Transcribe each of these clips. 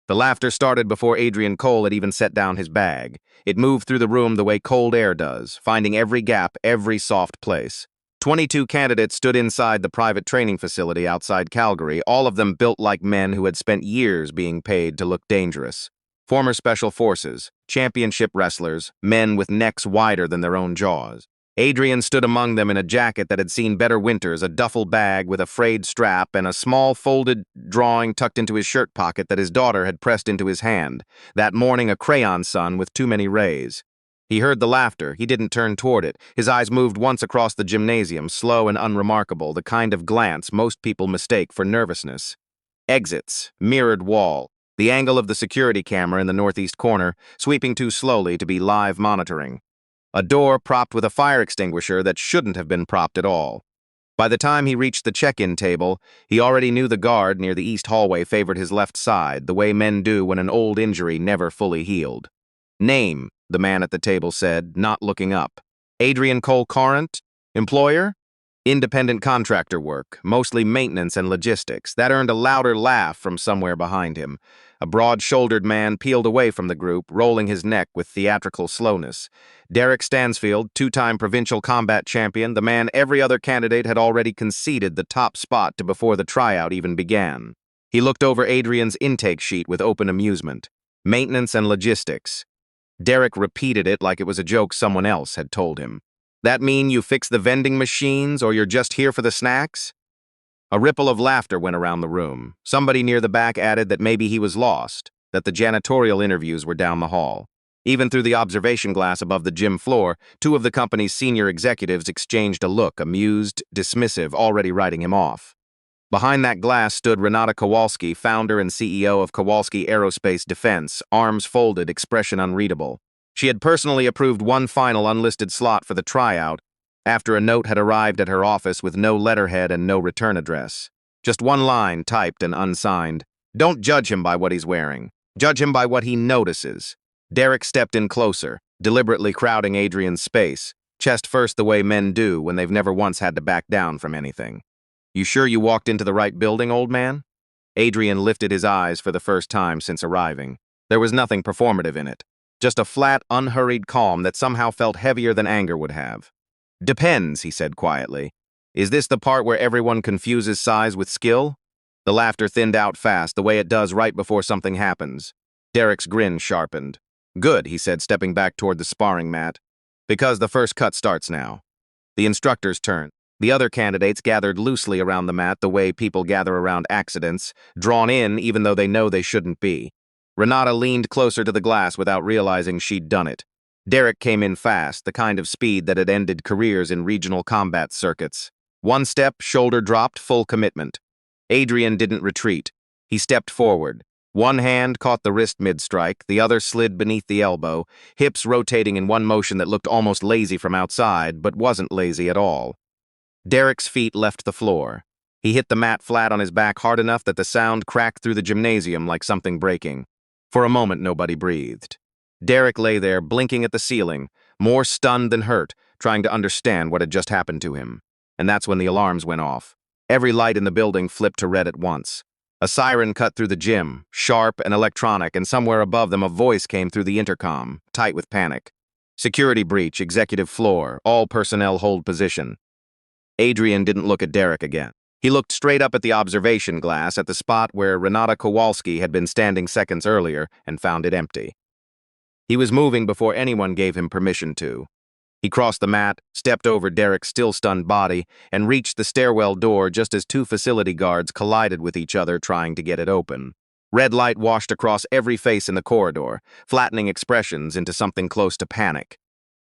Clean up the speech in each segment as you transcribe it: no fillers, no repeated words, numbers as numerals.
The laughter started before Adrian Cole had even set down his bag. It moved through the room the way cold air does, finding every gap, every soft place. 22 candidates stood inside the private training facility outside Calgary, all of them built like men who had spent years being paid to look dangerous. Former special forces, championship wrestlers, men with necks wider than their own jaws. Adrian stood among them in a jacket that had seen better winters, a duffel bag with a frayed strap, and a small folded drawing tucked into his shirt pocket that his daughter had pressed into his hand. That morning, a crayon sun with too many rays. He heard the laughter. He didn't turn toward it. His eyes moved once across the gymnasium, slow and unremarkable, the kind of glance most people mistake for nervousness. Exits, mirrored wall, the angle of the security camera in the northeast corner, sweeping too slowly to be live monitoring. A door propped with a fire extinguisher that shouldn't have been propped at all. By the time he reached the check-in table, he already knew the guard near the east hallway favored his left side, the way men do when an old injury never fully healed. Name, the man at the table said, not looking up. Adrian Cole Current? Employer? Independent contractor work, mostly maintenance and logistics. That earned a louder laugh from somewhere behind him. A broad-shouldered man peeled away from the group, rolling his neck with theatrical slowness. Derek Stansfield, two-time provincial combat champion, the man every other candidate had already conceded the top spot to before the tryout even began. He looked over Adrian's intake sheet with open amusement. Maintenance and logistics. Derek repeated it like it was a joke someone else had told him. That mean you fix the vending machines or you're just here for the snacks? A ripple of laughter went around the room. Somebody near the back added that maybe he was lost, that the janitorial interviews were down the hall. Even through the observation glass above the gym floor, two of the company's senior executives exchanged a look, amused, dismissive, already writing him off. Behind that glass stood Renata Kowalski, founder and CEO of Kowalski Aerospace Defense, arms folded, expression unreadable. She had personally approved one final unlisted slot for the tryout after a note had arrived at her office with no letterhead and no return address. Just one line, typed and unsigned. Don't judge him by what he's wearing. Judge him by what he notices. Derek stepped in closer, deliberately crowding Adrian's space, chest first the way men do when they've never once had to back down from anything. You sure you walked into the right building, old man? Adrian lifted his eyes for the first time since arriving. There was nothing performative in it. Just a flat, unhurried calm that somehow felt heavier than anger would have. Depends, he said quietly. Is this the part where everyone confuses size with skill? The laughter thinned out fast, the way it does right before something happens. Derek's grin sharpened. Good, he said, stepping back toward the sparring mat. Because the first cut starts now. The instructor's turn. The other candidates gathered loosely around the mat the way people gather around accidents, drawn in even though they know they shouldn't be. Renata leaned closer to the glass without realizing she'd done it. Derek came in fast, the kind of speed that had ended careers in regional combat circuits. One step, shoulder dropped, full commitment. Adrian didn't retreat. He stepped forward. One hand caught the wrist mid-strike, the other slid beneath the elbow, hips rotating in one motion that looked almost lazy from outside, but wasn't lazy at all. Derek's feet left the floor. He hit the mat flat on his back hard enough that the sound cracked through the gymnasium like something breaking. For a moment, nobody breathed. Derek lay there, blinking at the ceiling, more stunned than hurt, trying to understand what had just happened to him. And that's when the alarms went off. Every light in the building flipped to red at once. A siren cut through the gym, sharp and electronic, and somewhere above them a voice came through the intercom, tight with panic. Security breach, executive floor, all personnel hold position. Adrian didn't look at Derek again. He looked straight up at the observation glass at the spot where Renata Kowalski had been standing seconds earlier and found it empty. He was moving before anyone gave him permission to. He crossed the mat, stepped over Derek's still-stunned body, and reached the stairwell door just as two facility guards collided with each other trying to get it open. Red light washed across every face in the corridor, flattening expressions into something close to panic.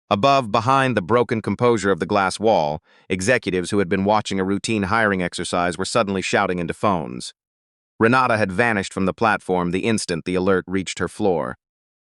Above, behind the broken composure of the glass wall, executives who had been watching a routine hiring exercise were suddenly shouting into phones. Renata had vanished from the platform the instant the alert reached her floor.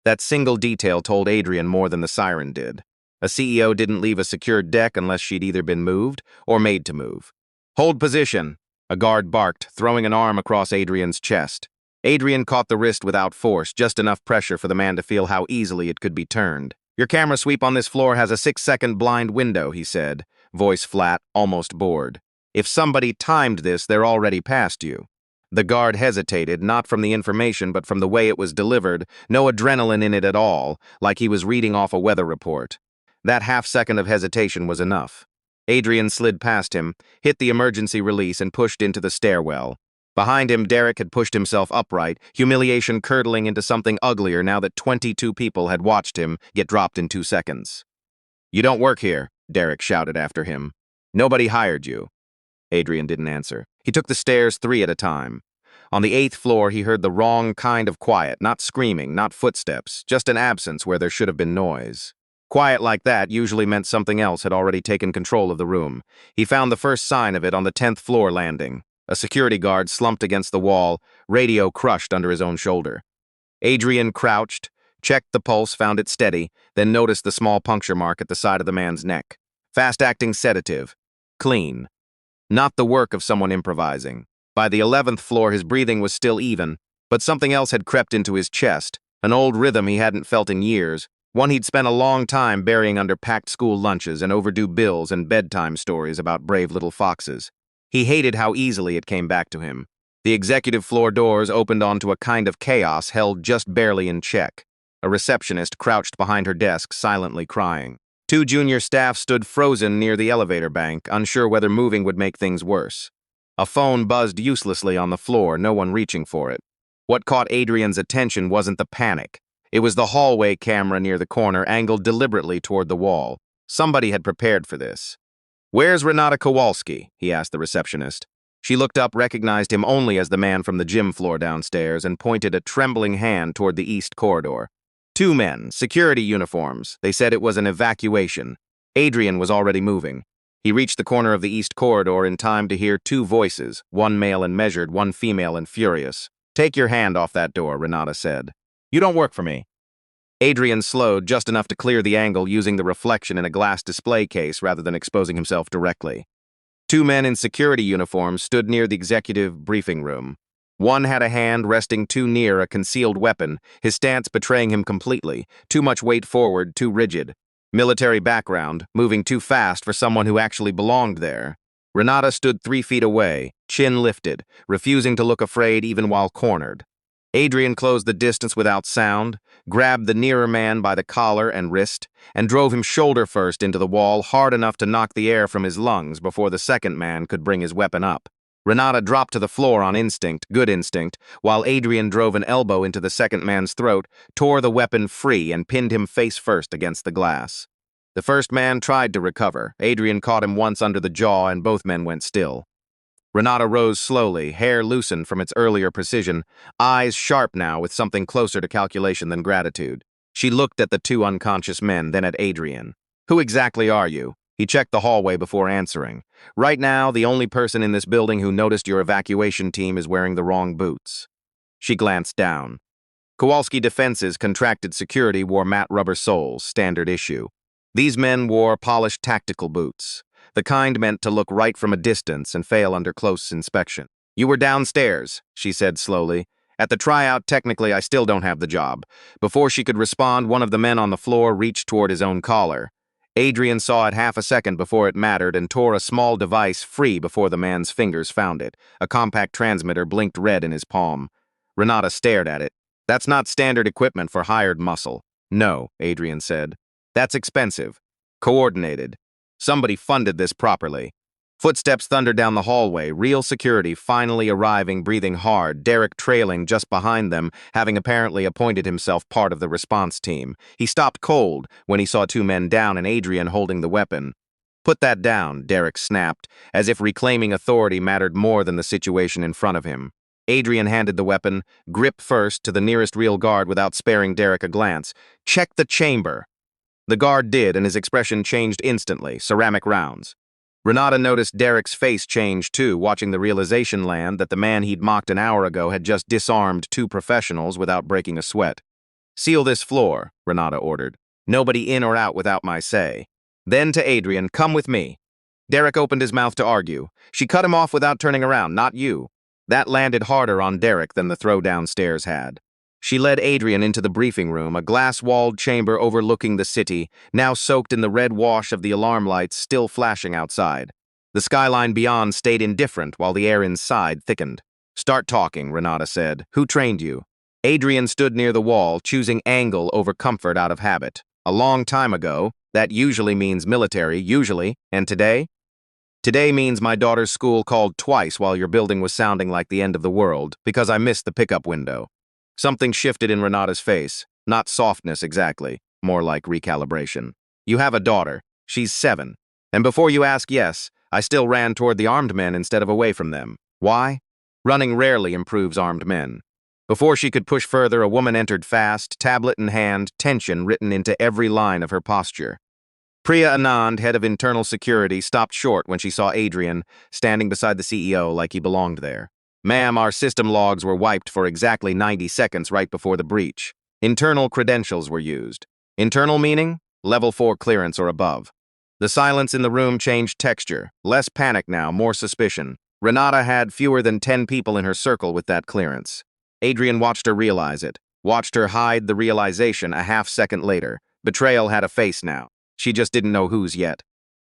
That single detail told Adrian more than the siren did. A CEO didn't leave a secured deck unless she'd either been moved or made to move. Hold position, a guard barked, throwing an arm across Adrian's chest. Adrian caught the wrist without force, just enough pressure for the man to feel how easily it could be turned. Your camera sweep on this floor has a 6-second blind window, he said, voice flat, almost bored. If somebody timed this, they're already past you. The guard hesitated, not from the information but from the way it was delivered, no adrenaline in it at all, like he was reading off a weather report. That half-second of hesitation was enough. Adrian slid past him, hit the emergency release, and pushed into the stairwell. Behind him, Derek had pushed himself upright, humiliation curdling into something uglier now that 22 people had watched him get dropped in 2 seconds. "You don't work here," Derek shouted after him. "Nobody hired you." Adrian didn't answer. He took the stairs 3 at a time. On the 8th floor, he heard the wrong kind of quiet, not screaming, not footsteps, just an absence where there should have been noise. Quiet like that usually meant something else had already taken control of the room. He found the first sign of it on the 10th floor landing. A security guard slumped against the wall, radio crushed under his own shoulder. Adrian crouched, checked the pulse, found it steady, then noticed the small puncture mark at the side of the man's neck. Fast-acting sedative. Clean. Not the work of someone improvising. By the 11th floor, his breathing was still even, but something else had crept into his chest, an old rhythm he hadn't felt in years, one he'd spent a long time burying under packed school lunches and overdue bills and bedtime stories about brave little foxes. He hated how easily it came back to him. The executive floor doors opened onto a kind of chaos held just barely in check. A receptionist crouched behind her desk, silently crying. 2 junior staff stood frozen near the elevator bank, unsure whether moving would make things worse. A phone buzzed uselessly on the floor, no one reaching for it. What caught Adrian's attention wasn't the panic. It was the hallway camera near the corner, angled deliberately toward the wall. Somebody had prepared for this. "Where's Renata Kowalski?" he asked the receptionist. She looked up, recognized him only as the man from the gym floor downstairs, and pointed a trembling hand toward the east corridor. 2 men, security uniforms. They said it was an evacuation. Adrian was already moving. He reached the corner of the east corridor in time to hear 2 voices, one male and measured, one female and furious. "Take your hand off that door," Renata said. "You don't work for me." Adrian slowed just enough to clear the angle using the reflection in a glass display case rather than exposing himself directly. 2 men in security uniforms stood near the executive briefing room. One had a hand resting too near a concealed weapon, his stance betraying him completely, too much weight forward, too rigid. Military background, moving too fast for someone who actually belonged there. Renata stood 3 feet away, chin lifted, refusing to look afraid even while cornered. Adrian closed the distance without sound, grabbed the nearer man by the collar and wrist, and drove him shoulder first into the wall, hard enough to knock the air from his lungs before the second man could bring his weapon up. Renata dropped to the floor on instinct, good instinct, while Adrian drove an elbow into the second man's throat, tore the weapon free, and pinned him face first against the glass. The first man tried to recover. Adrian caught him once under the jaw, and both men went still. Renata rose slowly, hair loosened from its earlier precision, eyes sharp now with something closer to calculation than gratitude. She looked at the 2 unconscious men, then at Adrian. "Who exactly are you?" He checked the hallway before answering. "Right now, the only person in this building who noticed your evacuation team is wearing the wrong boots." She glanced down. Kowalski Defense's contracted security wore matte rubber soles, standard issue. These men wore polished tactical boots, the kind meant to look right from a distance and fail under close inspection. "You were downstairs," she said slowly. "At the tryout, technically, I still don't have the job." Before she could respond, one of the men on the floor reached toward his own collar. Adrian saw it half a second before it mattered and tore a small device free before the man's fingers found it. A compact transmitter blinked red in his palm. Renata stared at it. "That's not standard equipment for hired muscle." "No," Adrian said. "That's expensive. Coordinated. Somebody funded this properly." Footsteps thundered down the hallway, real security finally arriving, breathing hard, Derek trailing just behind them, having apparently appointed himself part of the response team. He stopped cold when he saw 2 men down and Adrian holding the weapon. "Put that down," Derek snapped, as if reclaiming authority mattered more than the situation in front of him. Adrian handed the weapon, grip first, to the nearest real guard without sparing Derek a glance. "Check the chamber." The guard did, and his expression changed instantly, ceramic rounds. Renata noticed Derek's face change too, watching the realization land that the man he'd mocked an hour ago had just disarmed 2 professionals without breaking a sweat. "Seal this floor," Renata ordered. "Nobody in or out without my say." Then to Adrian, "Come with me." Derek opened his mouth to argue. She cut him off without turning around. "Not you." That landed harder on Derek than the throw downstairs had. She led Adrian into the briefing room, a glass-walled chamber overlooking the city, now soaked in the red wash of the alarm lights still flashing outside. The skyline beyond stayed indifferent while the air inside thickened. Start talking, Renata said. Who trained you? Adrian stood near the wall, choosing angle over comfort out of habit. A long time ago. That usually means military, usually. And today? Today means my daughter's school called twice while your building was sounding like the end of the world, because I missed the pickup window. Something shifted in Renata's face. Not softness exactly, more like recalibration. You have a daughter. She's 7. And before you ask, yes, I still ran toward the armed men instead of away from them. Why? Running rarely improves armed men. Before she could push further, a woman entered fast, tablet in hand, tension written into every line of her posture. Priya Anand, head of internal security, stopped short when she saw Adrian standing beside the CEO like he belonged there. Ma'am, our system logs were wiped for exactly 90 seconds right before the breach. Internal credentials were used. Internal meaning? Level 4 clearance or above. The silence in the room changed texture. Less panic now, more suspicion. Renata had fewer than 10 people in her circle with that clearance. Adrian watched her realize it, watched her hide the realization a half-second later. Betrayal had a face now. She just didn't know whose yet.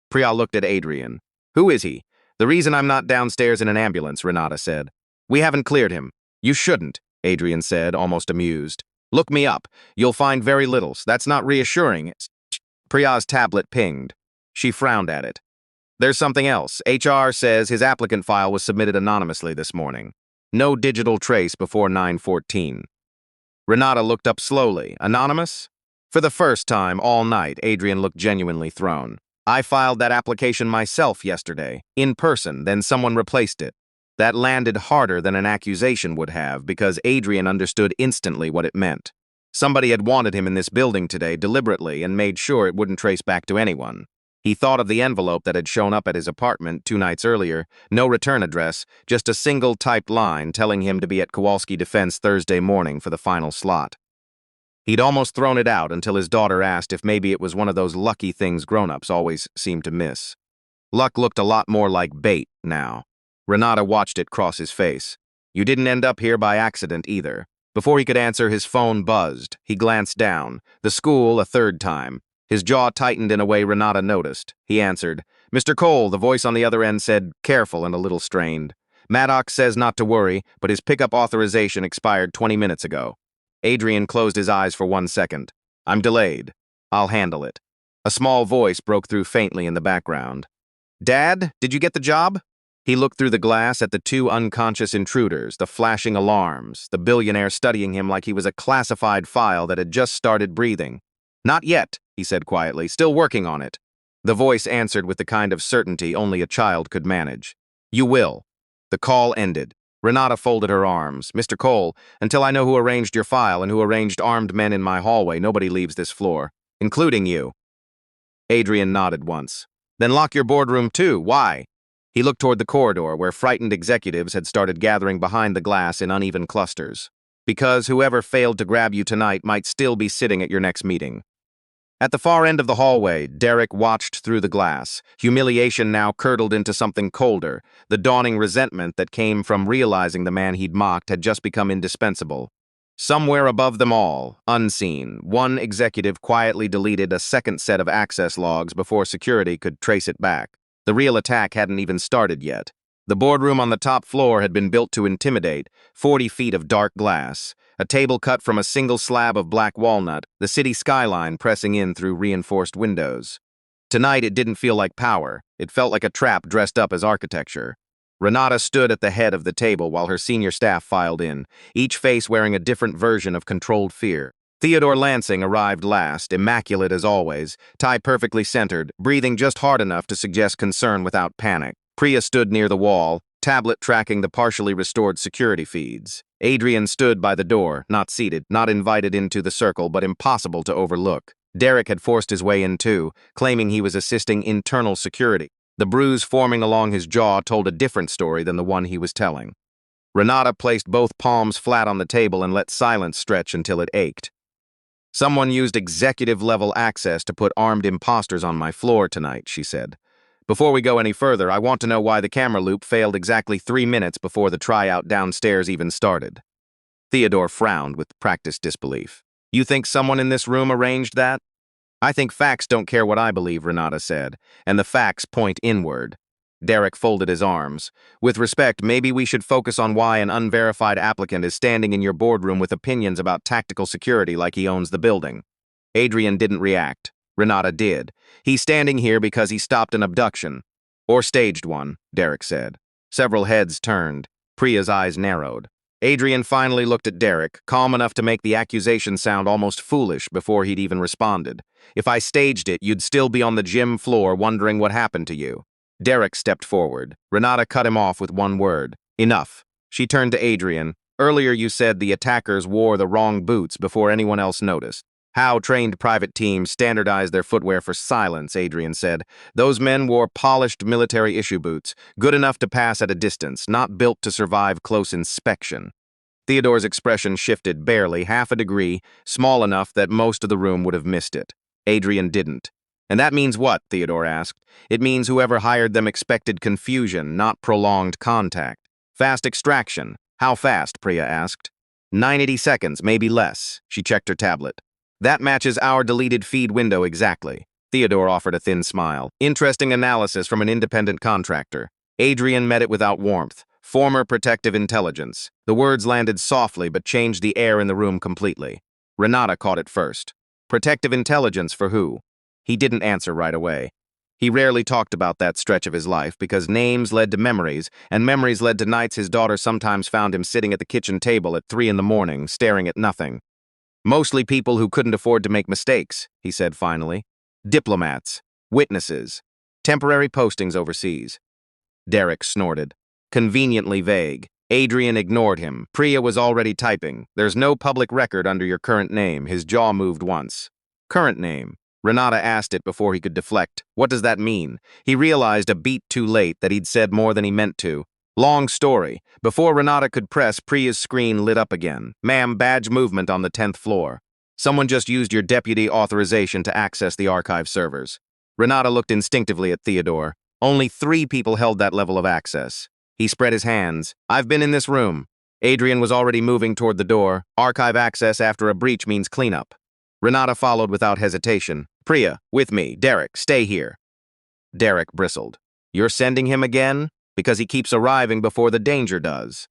Priya looked at Adrian. Who is he? The reason I'm not downstairs in an ambulance, Renata said. We haven't cleared him. You shouldn't, Adrian said, almost amused. Look me up. You'll find very little. That's not reassuring. Priya's tablet pinged. She frowned at it. There's something else. HR says his applicant file was submitted anonymously this morning. No digital trace before 9:14. Renata looked up slowly. Anonymous? For the first time all night, Adrian looked genuinely thrown. I filed that application myself yesterday, in person, then someone replaced it. That landed harder than an accusation would have because Adrian understood instantly what it meant. Somebody had wanted him in this building today deliberately and made sure it wouldn't trace back to anyone. He thought of the envelope that had shown up at his apartment 2 nights earlier. No return address, just a single typed line telling him to be at Kowalski Defense Thursday morning for the final slot. He'd almost thrown it out until his daughter asked if maybe it was one of those lucky things grown-ups always seem to miss. Luck looked a lot more like bait now. Renata watched it cross his face. You didn't end up here by accident either. Before he could answer, his phone buzzed. He glanced down. The school a third time. His jaw tightened in a way Renata noticed. He answered. Mr. Cole, the voice on the other end said, careful and a little strained. Maddox says not to worry, but his pickup authorization expired 20 minutes ago. Adrian closed his eyes for 1 second. I'm delayed. I'll handle it. A small voice broke through faintly in the background. Dad, did you get the job? He looked through the glass at the 2 unconscious intruders, the flashing alarms, the billionaire studying him like he was a classified file that had just started breathing. Not yet, he said quietly, still working on it. The voice answered with the kind of certainty only a child could manage. You will. The call ended. Renata folded her arms. Mr. Cole, until I know who arranged your file and who arranged armed men in my hallway, nobody leaves this floor, including you. Adrian nodded once. Then lock your boardroom too. Why? He looked toward the corridor where frightened executives had started gathering behind the glass in uneven clusters. Because whoever failed to grab you tonight might still be sitting at your next meeting. At the far end of the hallway, Derek watched through the glass. Humiliation now curdled into something colder. The dawning resentment that came from realizing the man he'd mocked had just become indispensable. Somewhere above them all, unseen, one executive quietly deleted a second set of access logs before security could trace it back. The real attack hadn't even started yet. The boardroom on the top floor had been built to intimidate, 40 feet of dark glass, a table cut from a single slab of black walnut, the city skyline pressing in through reinforced windows. Tonight it didn't feel like power, it felt like a trap dressed up as architecture. Renata stood at the head of the table while her senior staff filed in, each face wearing a different version of controlled fear. Theodore Lansing arrived last, immaculate as always, tie perfectly centered, breathing just hard enough to suggest concern without panic. Priya stood near the wall, tablet tracking the partially restored security feeds. Adrian stood by the door, not seated, not invited into the circle, but impossible to overlook. Derek had forced his way in too, claiming he was assisting internal security. The bruise forming along his jaw told a different story than the one he was telling. Renata placed both palms flat on the table and let silence stretch until it ached. Someone used executive-level access to put armed imposters on my floor tonight, she said. Before we go any further, I want to know why the camera loop failed exactly 3 minutes before the tryout downstairs even started. Theodore frowned with practiced disbelief. You think someone in this room arranged that? I think facts don't care what I believe, Renata said, and the facts point inward. Derek folded his arms. With respect, maybe we should focus on why an unverified applicant is standing in your boardroom with opinions about tactical security like he owns the building. Adrian didn't react. Renata did. He's standing here because he stopped an abduction. Or staged one, Derek said. Several heads turned. Priya's eyes narrowed. Adrian finally looked at Derek, calm enough to make the accusation sound almost foolish before he'd even responded. If I staged it, you'd still be on the gym floor wondering what happened to you. Derek stepped forward. Renata cut him off with one word. Enough. She turned to Adrian. Earlier you said the attackers wore the wrong boots before anyone else noticed. How trained private teams standardize their footwear for silence, Adrian said. Those men wore polished military-issue boots, good enough to pass at a distance, not built to survive close inspection. Theodore's expression shifted barely, half a degree, small enough that most of the room would have missed it. Adrian didn't. And that means what? Theodore asked. It means whoever hired them expected confusion, not prolonged contact. Fast extraction. How fast? Priya asked. 90 seconds, maybe less. She checked her tablet. That matches our deleted feed window exactly. Theodore offered a thin smile. Interesting analysis from an independent contractor. Adrian met it without warmth. Former protective intelligence. The words landed softly but changed the air in the room completely. Renata caught it first. Protective intelligence for who? He didn't answer right away. He rarely talked about that stretch of his life because names led to memories, and memories led to nights his daughter sometimes found him sitting at the kitchen table at 3 in the morning, staring at nothing. Mostly people who couldn't afford to make mistakes, he said finally. Diplomats, witnesses, temporary postings overseas. Derek snorted. Conveniently vague. Adrian ignored him. Priya was already typing. There's no public record under your current name. His jaw moved once. Current name. Renata asked it before he could deflect. What does that mean? He realized a beat too late that he'd said more than he meant to. Long story. Before Renata could press, Priya's screen lit up again. Ma'am, badge movement on the 10th floor. Someone just used your deputy authorization to access the archive servers. Renata looked instinctively at Theodore. Only 3 people held that level of access. He spread his hands. I've been in this room. Adrian was already moving toward the door. Archive access after a breach means cleanup. Renata followed without hesitation. Priya, with me. Derek, stay here. Derek bristled. You're sending him again? Because he keeps arriving before the danger does.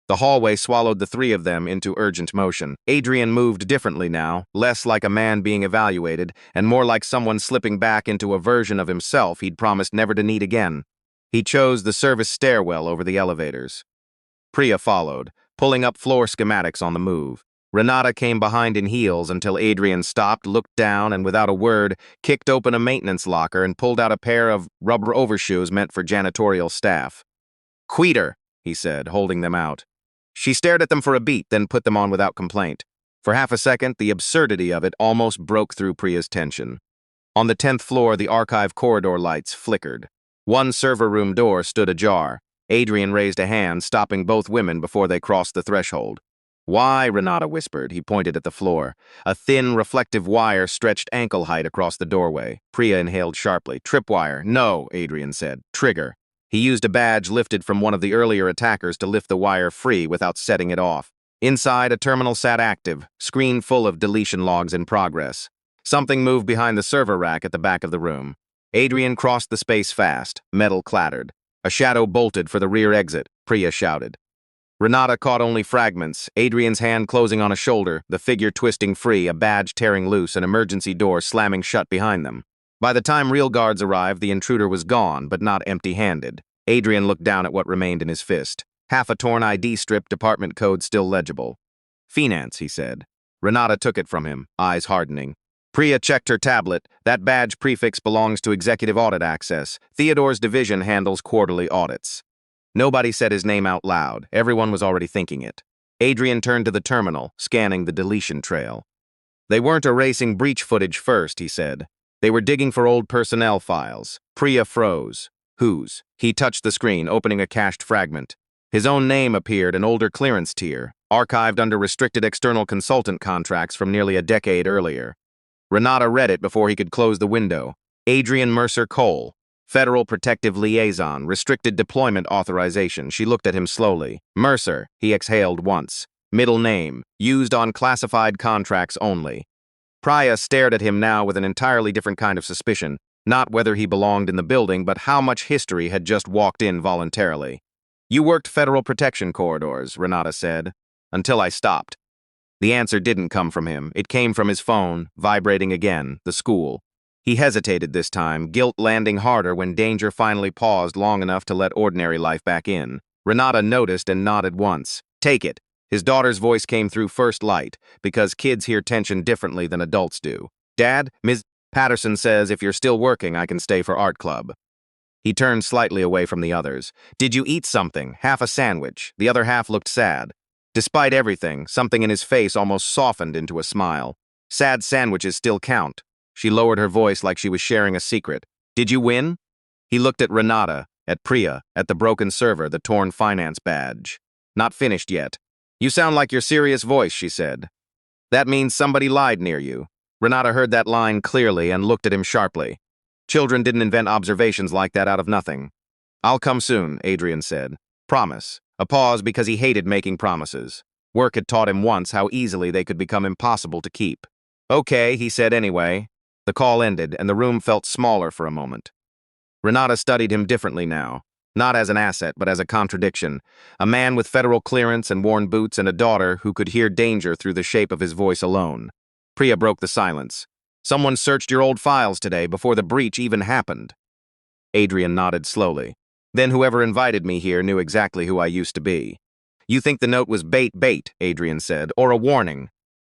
The hallway swallowed the 3 of them into urgent motion. Adrian moved differently now, less like a man being evaluated, and more like someone slipping back into a version of himself he'd promised never to need again. He chose the service stairwell over the elevators. Priya followed, pulling up floor schematics on the move. Renata came behind in heels until Adrian stopped, looked down, and without a word, kicked open a maintenance locker and pulled out a pair of rubber overshoes meant for janitorial staff. Queeter, he said, holding them out. She stared at them for a beat, then put them on without complaint. For half a second, the absurdity of it almost broke through Priya's tension. On the 10th floor, the archive corridor lights flickered. One server room door stood ajar. Adrian raised a hand, stopping both women before they crossed the threshold. Why, Renata whispered. He pointed at the floor. A thin, reflective wire stretched ankle height across the doorway. Priya inhaled sharply. Tripwire. No, Adrian said. Trigger. He used a badge lifted from one of the earlier attackers to lift the wire free without setting it off. Inside, a terminal sat active, screen full of deletion logs in progress. Something moved behind the server rack at the back of the room. Adrian crossed the space fast. Metal clattered. A shadow bolted for the rear exit. Priya shouted. Renata caught only fragments, Adrian's hand closing on a shoulder, the figure twisting free, a badge tearing loose, an emergency door slamming shut behind them. By the time real guards arrived, the intruder was gone, but not empty-handed. Adrian looked down at what remained in his fist. Half a torn ID strip, department code still legible. Finance, he said. Renata took it from him, eyes hardening. Priya checked her tablet. That badge prefix belongs to executive audit access. Theodore's division handles quarterly audits. Nobody said his name out loud. Everyone was already thinking it. Adrian turned to the terminal, scanning the deletion trail. They weren't erasing breach footage first, he said. They were digging for old personnel files. Priya froze. Whose? He touched the screen, opening a cached fragment. His own name appeared, an older clearance tier, archived under restricted external consultant contracts from nearly a decade earlier. Renata read it before he could close the window. Adrian Mercer Cole. Federal Protective Liaison, restricted deployment authorization. She looked at him slowly. Mercer, he exhaled once. Middle name, used on classified contracts only. Priya stared at him now with an entirely different kind of suspicion. Not whether he belonged in the building, but how much history had just walked in voluntarily. "You worked federal protection corridors," Renata said, "until I stopped." The answer didn't come from him. It came from his phone, vibrating again, the school. He hesitated this time, guilt landing harder when danger finally paused long enough to let ordinary life back in. Renata noticed and nodded once. "Take it." His daughter's voice came through first light, because kids hear tension differently than adults do. "Dad, Ms. Patterson says if you're still working, I can stay for art club." He turned slightly away from the others. "Did you eat something? Half a sandwich." The other half looked sad. Despite everything, something in his face almost softened into a smile. "Sad sandwiches still count." She lowered her voice like she was sharing a secret. "Did you win?" He looked at Renata, at Priya, at the broken server, the torn finance badge. "Not finished yet." "You sound like your serious voice," she said. "That means somebody lied near you." Renata heard that line clearly and looked at him sharply. Children didn't invent observations like that out of nothing. "I'll come soon," Adrian said. "Promise." A pause because he hated making promises. Work had taught him once how easily they could become impossible to keep. "Okay," he said anyway. The call ended, and the room felt smaller for a moment. Renata studied him differently now, not as an asset, but as a contradiction. A man with federal clearance and worn boots and a daughter who could hear danger through the shape of his voice alone. Priya broke the silence. "Someone searched your old files today before the breach even happened." Adrian nodded slowly. "Then whoever invited me here knew exactly who I used to be." "You think the note was bait," Adrian said, "or a warning?"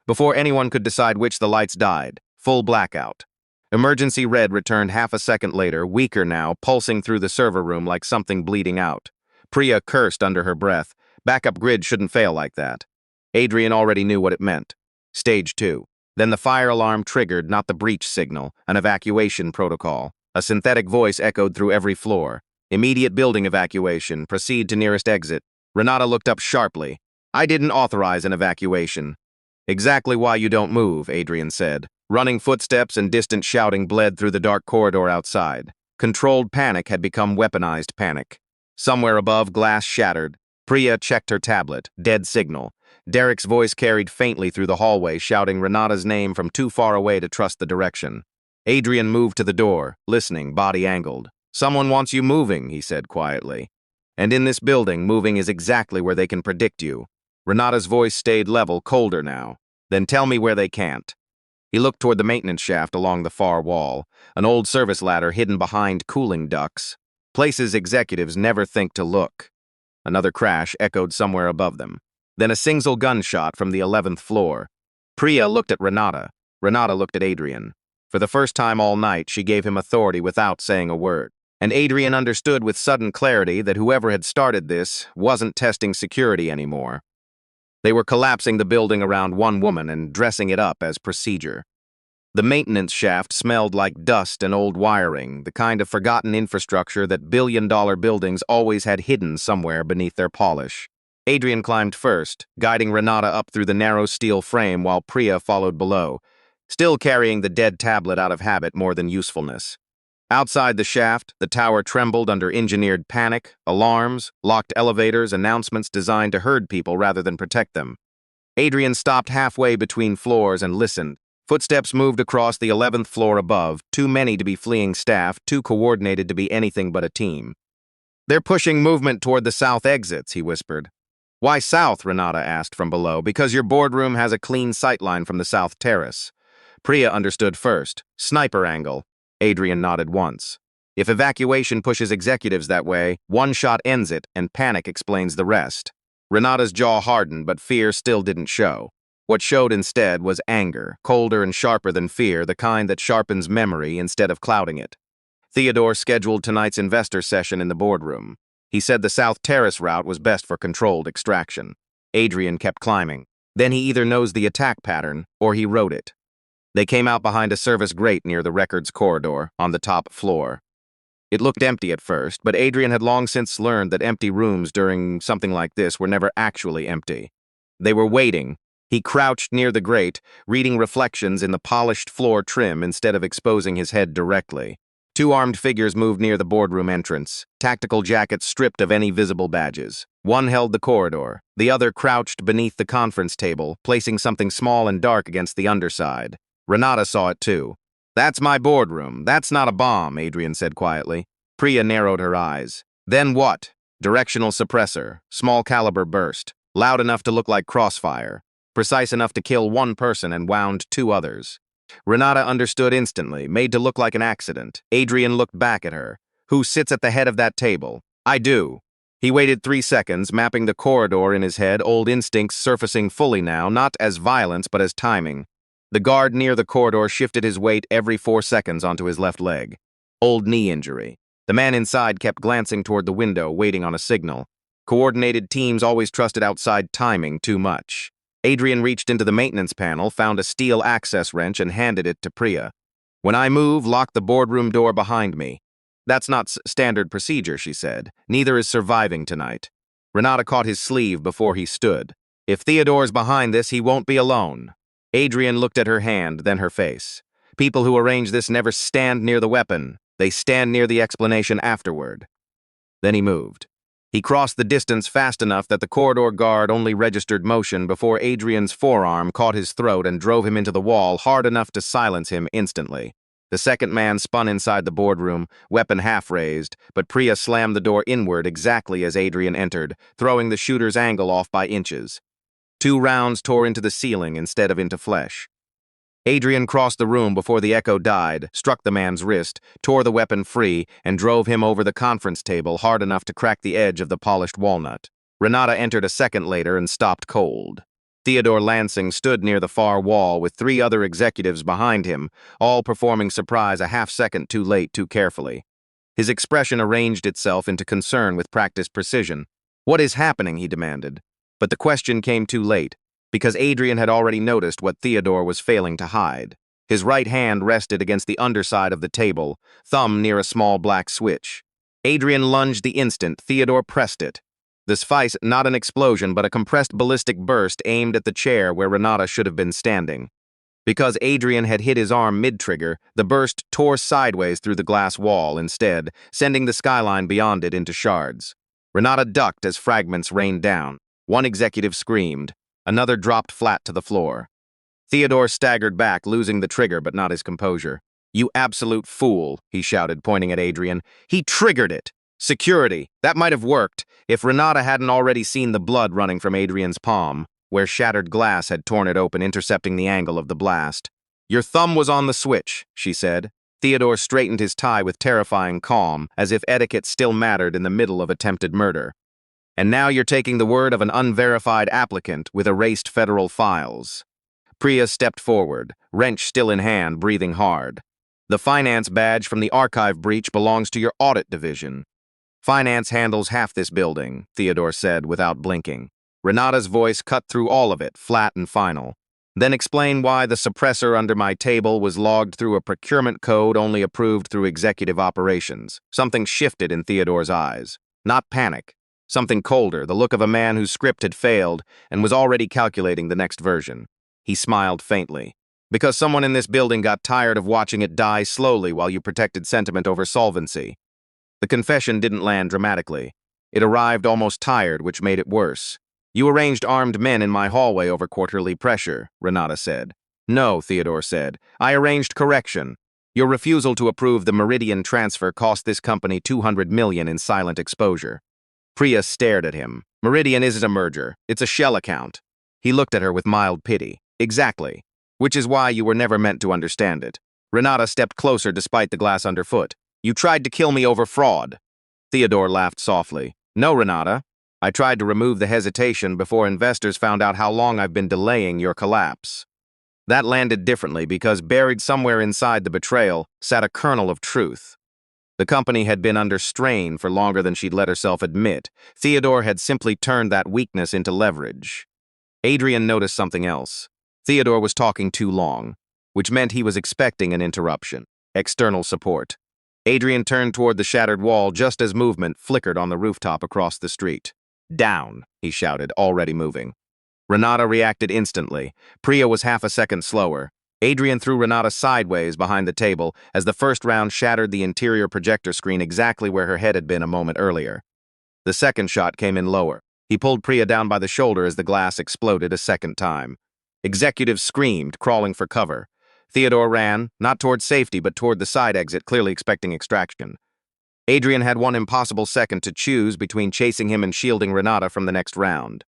Before anyone could decide which, the lights died. Full blackout. Emergency red returned half a second later, weaker now, pulsing through the server room like something bleeding out. Priya cursed under her breath. Backup grid shouldn't fail like that. Adrian already knew what it meant. Stage 2. Then the fire alarm triggered, not the breach signal, an evacuation protocol. A synthetic voice echoed through every floor. "Immediate building evacuation. Proceed to nearest exit." Renata looked up sharply. "I didn't authorize an evacuation." "Exactly why you don't move," Adrian said. Running footsteps and distant shouting bled through the dark corridor outside. Controlled panic had become weaponized panic. Somewhere above, glass shattered. Priya checked her tablet. Dead signal. Derek's voice carried faintly through the hallway, shouting Renata's name from too far away to trust the direction. Adrian moved to the door, listening, body angled. "Someone wants you moving," he said quietly. "And in this building, moving is exactly where they can predict you." Renata's voice stayed level, colder now. "Then tell me where they can't." He looked toward the maintenance shaft along the far wall, an old service ladder hidden behind cooling ducts. Places executives never think to look. Another crash echoed somewhere above them. Then a single gunshot from the 11th floor. Priya looked at Renata. Renata looked at Adrian. For the first time all night, she gave him authority without saying a word. And Adrian understood with sudden clarity that whoever had started this wasn't testing security anymore. They were collapsing the building around one woman and dressing it up as procedure. The maintenance shaft smelled like dust and old wiring, the kind of forgotten infrastructure that billion-dollar buildings always had hidden somewhere beneath their polish. Adrian climbed first, guiding Renata up through the narrow steel frame while Priya followed below, still carrying the dead tablet out of habit more than usefulness. Outside the shaft, the tower trembled under engineered panic, alarms, locked elevators, announcements designed to herd people rather than protect them. Adrian stopped halfway between floors and listened. Footsteps moved across the 11th floor above, too many to be fleeing staff, too coordinated to be anything but a team. "They're pushing movement toward the south exits," he whispered. "Why south?" Renata asked from below. "Because your boardroom has a clean sightline from the south terrace." Priya understood first. "Sniper angle." Adrian nodded once. "If evacuation pushes executives that way, one shot ends it, and panic explains the rest." Renata's jaw hardened, but fear still didn't show. What showed instead was anger, colder and sharper than fear, the kind that sharpens memory instead of clouding it. Theodore scheduled tonight's investor session in the boardroom. He said the South Terrace route was best for controlled extraction. Adrian kept climbing. Then he either knows the attack pattern, or he wrote it. They came out behind a service grate near the records corridor, on the top floor. It looked empty at first, but Adrian had long since learned that empty rooms during something like this were never actually empty. They were waiting. He crouched near the grate, reading reflections in the polished floor trim instead of exposing his head directly. Two armed figures moved near the boardroom entrance, tactical jackets stripped of any visible badges. One held the corridor, the other crouched beneath the conference table, placing something small and dark against the underside. Renata saw it too. That's my boardroom. That's not a bomb, Adrian said quietly. Priya narrowed her eyes. Then what? Directional suppressor, small caliber burst, loud enough to look like crossfire, precise enough to kill one person and wound two others. Renata understood instantly, made to look like an accident. Adrian looked back at her. Who sits at the head of that table? I do. He waited 3 seconds, mapping the corridor in his head, old instincts surfacing fully now, not as violence but as timing. The guard near the corridor shifted his weight every 4 seconds onto his left leg. Old knee injury. The man inside kept glancing toward the window, waiting on a signal. Coordinated teams always trusted outside timing too much. Adrian reached into the maintenance panel, found a steel access wrench, and handed it to Priya. When I move, lock the boardroom door behind me. That's not standard procedure, she said. Neither is surviving tonight. Renata caught his sleeve before he stood. If Theodore's behind this, he won't be alone. Adrian looked at her hand, then her face. People who arrange this never stand near the weapon. They stand near the explanation afterward. Then he moved. He crossed the distance fast enough that the corridor guard only registered motion before Adrian's forearm caught his throat and drove him into the wall hard enough to silence him instantly. The second man spun inside the boardroom, weapon half raised, but Priya slammed the door inward exactly as Adrian entered, throwing the shooter's angle off by inches. 2 rounds tore into the ceiling instead of into flesh. Adrian crossed the room before the echo died, struck the man's wrist, tore the weapon free, and drove him over the conference table hard enough to crack the edge of the polished walnut. Renata entered a second later and stopped cold. Theodore Lansing stood near the far wall with 3 other executives behind him, all performing surprise a half-second too late too carefully. His expression arranged itself into concern with practiced precision. What is happening, he demanded. But the question came too late, because Adrian had already noticed what Theodore was failing to hide. His right hand rested against the underside of the table, thumb near a small black switch. Adrian lunged the instant Theodore pressed it. The suffice not an explosion but a compressed ballistic burst aimed at the chair where Renata should have been standing. Because Adrian had hit his arm mid-trigger, the burst tore sideways through the glass wall instead, sending the skyline beyond it into shards. Renata ducked as fragments rained down. One executive screamed. Another dropped flat to the floor. Theodore staggered back, losing the trigger but not his composure. You absolute fool, he shouted, pointing at Adrian. He triggered it. Security. That might have worked if Renata hadn't already seen the blood running from Adrian's palm, where shattered glass had torn it open, intercepting the angle of the blast. Your thumb was on the switch, she said. Theodore straightened his tie with terrifying calm, as if etiquette still mattered in the middle of attempted murder. And now you're taking the word of an unverified applicant with erased federal files. Priya stepped forward, wrench still in hand, breathing hard. The finance badge from the archive breach belongs to your audit division. Finance handles half this building, Theodore said without blinking. Renata's voice cut through all of it, flat and final. Then explain why the suppressor under my table was logged through a procurement code only approved through executive operations. Something shifted in Theodore's eyes. Not panic. Something colder, the look of a man whose script had failed and was already calculating the next version. He smiled faintly. Because someone in this building got tired of watching it die slowly while you protected sentiment over solvency. The confession didn't land dramatically. It arrived almost tired, which made it worse. You arranged armed men in my hallway over quarterly pressure, Renata said. No, Theodore said. I arranged correction. Your refusal to approve the Meridian transfer cost this company $200 million in silent exposure. Priya stared at him. Meridian isn't a merger. It's a shell account. He looked at her with mild pity. Exactly. Which is why you were never meant to understand it. Renata stepped closer despite the glass underfoot. You tried to kill me over fraud. Theodore laughed softly. No, Renata. I tried to remove the hesitation before investors found out how long I've been delaying your collapse. That landed differently because buried somewhere inside the betrayal sat a kernel of truth. The company had been under strain for longer than she'd let herself admit. Theodore had simply turned that weakness into leverage. Adrian noticed something else. Theodore was talking too long, which meant he was expecting an interruption. External support. Adrian turned toward the shattered wall just as movement flickered on the rooftop across the street. Down, he shouted, already moving. Renata reacted instantly. Priya was half a second slower. Adrian threw Renata sideways behind the table as the first round shattered the interior projector screen exactly where her head had been a moment earlier. The second shot came in lower. He pulled Priya down by the shoulder as the glass exploded a second time. Executives screamed, crawling for cover. Theodore ran, not toward safety, but toward the side exit, clearly expecting extraction. Adrian had one impossible second to choose between chasing him and shielding Renata from the next round.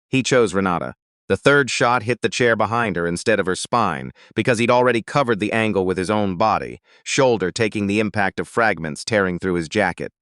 He chose Renata. The third shot hit the chair behind her instead of her spine, because he'd already covered the angle with his own body, shoulder taking the impact of fragments tearing through his jacket.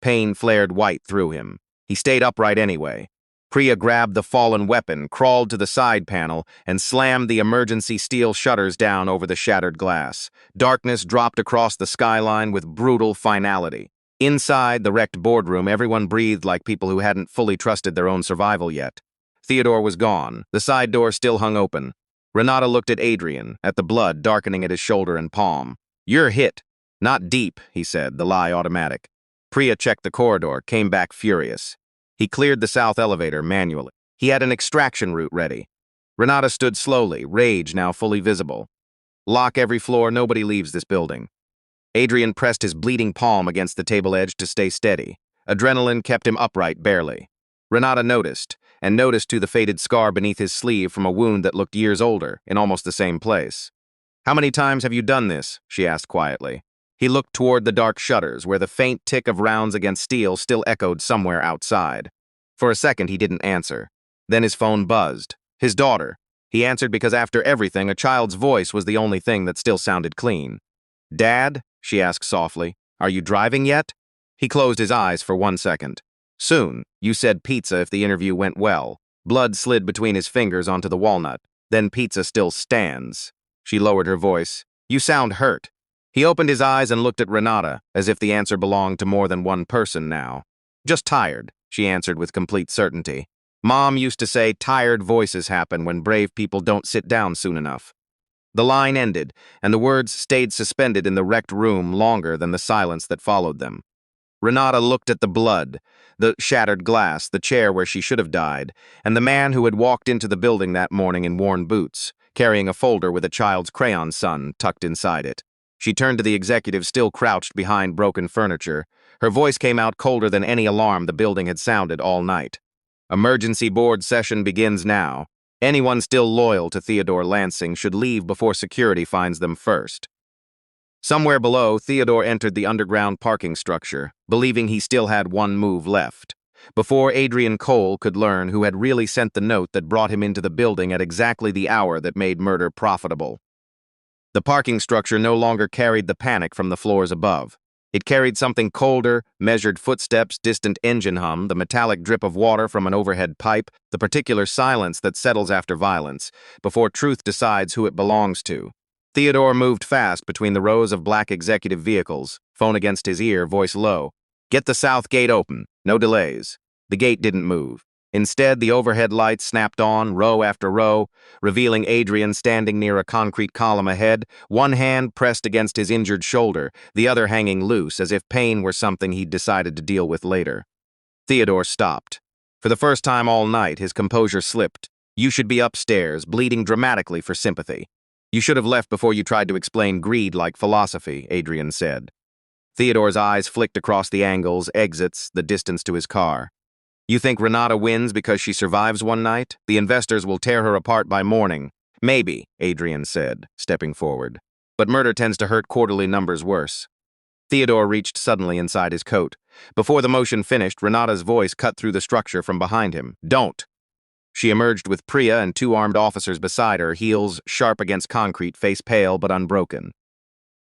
Pain flared white through him. He stayed upright anyway. Priya grabbed the fallen weapon, crawled to the side panel, and slammed the emergency steel shutters down over the shattered glass. Darkness dropped across the skyline with brutal finality. Inside the wrecked boardroom, everyone breathed like people who hadn't fully trusted their own survival yet. Theodore was gone. The side door still hung open. Renata looked at Adrian, at the blood darkening at his shoulder and palm. "You're hit." "Not deep," he said, the lie automatic. Priya checked the corridor, came back furious. He cleared the south elevator manually. He had an extraction route ready. Renata stood slowly, rage now fully visible. "Lock every floor, nobody leaves this building." Adrian pressed his bleeding palm against the table edge to stay steady. Adrenaline kept him upright barely. Renata noticed, and noticed too the faded scar beneath his sleeve from a wound that looked years older, in almost the same place. "How many times have you done this?" she asked quietly. He looked toward the dark shutters, where the faint tick of rounds against steel still echoed somewhere outside. For a second, he didn't answer. Then his phone buzzed. His daughter. He answered because after everything, a child's voice was the only thing that still sounded clean. "Dad?" she asked softly. "Are you driving yet?" He closed his eyes for 1 second. "Soon. You said pizza if the interview went well." Blood slid between his fingers onto the walnut. "Then pizza still stands." She lowered her voice. "You sound hurt." He opened his eyes and looked at Renata, as if the answer belonged to more than one person now. "Just tired," she answered with complete certainty. "Mom used to say tired voices happen when brave people don't sit down soon enough." The line ended, and the words stayed suspended in the wrecked room longer than the silence that followed them. Renata looked at the blood, the shattered glass, the chair where she should have died, and the man who had walked into the building that morning in worn boots, carrying a folder with a child's crayon sun tucked inside it. She turned to the executive still crouched behind broken furniture. Her voice came out colder than any alarm the building had sounded all night. "Emergency board session begins now. Anyone still loyal to Theodore Lansing should leave before security finds them first." Somewhere below, Theodore entered the underground parking structure, believing he still had one move left, before Adrian Cole could learn who had really sent the note that brought him into the building at exactly the hour that made murder profitable. The parking structure no longer carried the panic from the floors above. It carried something colder, measured footsteps, distant engine hum, the metallic drip of water from an overhead pipe, the particular silence that settles after violence, before truth decides who it belongs to. Theodore moved fast between the rows of black executive vehicles, phone against his ear, voice low. "Get the south gate open. No delays." The gate didn't move. Instead, the overhead lights snapped on, row after row, revealing Adrian standing near a concrete column ahead, one hand pressed against his injured shoulder, the other hanging loose, as if pain were something he'd decided to deal with later. Theodore stopped. For the first time all night, his composure slipped. "You should be upstairs, bleeding dramatically for sympathy. You should have left before you tried to explain greed like philosophy," Adrian said. Theodore's eyes flicked across the angles, exits, the distance to his car. "You think Renata wins because she survives one night? The investors will tear her apart by morning." "Maybe," Adrian said, stepping forward. "But murder tends to hurt quarterly numbers worse." Theodore reached suddenly inside his coat. Before the motion finished, Renata's voice cut through the structure from behind him. "Don't." She emerged with Priya and 2 armed officers beside her, heels sharp against concrete, face pale but unbroken.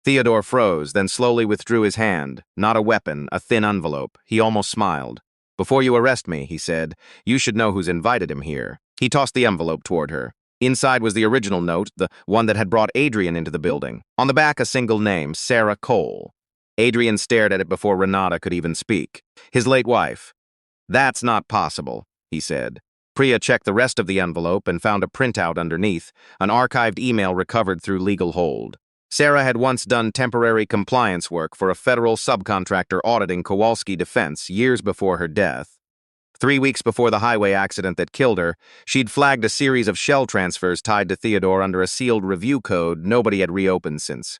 Theodore froze, then slowly withdrew his hand. Not a weapon, a thin envelope. He almost smiled. "Before you arrest me," he said, "you should know who's invited him here." He tossed the envelope toward her. Inside was the original note, the one that had brought Adrian into the building. On the back, a single name, Sarah Cole. Adrian stared at it before Renata could even speak. "His late wife." "That's not possible," he said. Priya checked the rest of the envelope and found a printout underneath, an archived email recovered through legal hold. Sarah had once done temporary compliance work for a federal subcontractor auditing Kowalski Defense years before her death. 3 weeks before the highway accident that killed her, she'd flagged a series of shell transfers tied to Theodore under a sealed review code nobody had reopened since.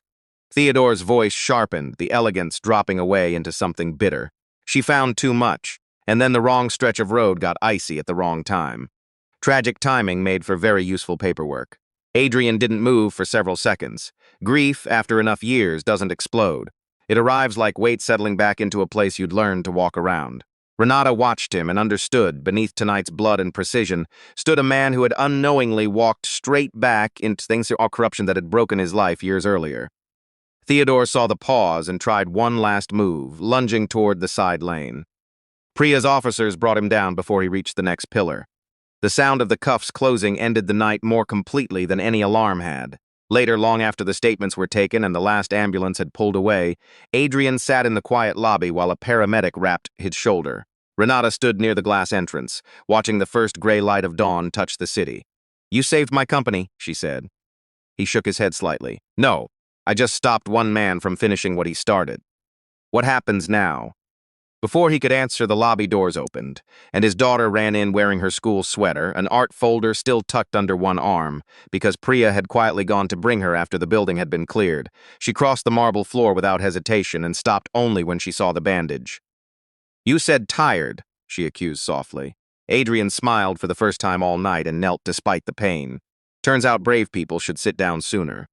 Theodore's voice sharpened, the elegance dropping away into something bitter. She found too much, and then the wrong stretch of road got icy at the wrong time. Tragic timing made for very useful paperwork. Adrian didn't move for several seconds. Grief, after enough years, doesn't explode. It arrives like weight settling back into a place you'd learned to walk around. Renata watched him and understood, beneath tonight's blood and precision, stood a man who had unknowingly walked straight back into things all corruption that had broken his life years earlier. Theodore saw the pause and tried one last move, lunging toward the side lane. Priya's officers brought him down before he reached the next pillar. The sound of the cuffs closing ended the night more completely than any alarm had. Later, long after the statements were taken and the last ambulance had pulled away, Adrian sat in the quiet lobby while a paramedic wrapped his shoulder. Renata stood near the glass entrance, watching the first gray light of dawn touch the city. "You saved my company," she said. He shook his head slightly. "No, I just stopped one man from finishing what he started." "What happens now?" Before he could answer, the lobby doors opened, and his daughter ran in wearing her school sweater, an art folder still tucked under one arm, because Priya had quietly gone to bring her after the building had been cleared. She crossed the marble floor without hesitation and stopped only when she saw the bandage. "You said tired," she accused softly. Adrian smiled for the first time all night and knelt despite the pain. Turns out brave people should sit down sooner.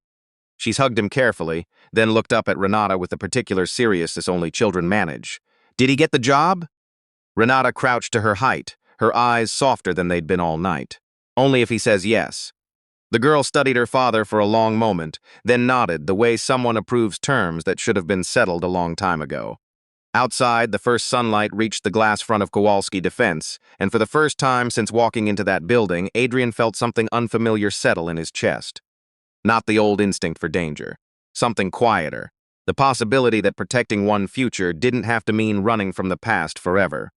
She's hugged him carefully, then looked up at Renata with the particular seriousness only children manage. "Did he get the job?" Renata crouched to her height, her eyes softer than they'd been all night. "Only if he says yes." The girl studied her father for a long moment, then nodded the way someone approves terms that should have been settled a long time ago. Outside, the first sunlight reached the glass front of Kowalski Defense, and for the first time since walking into that building, Adrian felt something unfamiliar settle in his chest. Not the old instinct for danger. Something quieter. The possibility that protecting one's future didn't have to mean running from the past forever.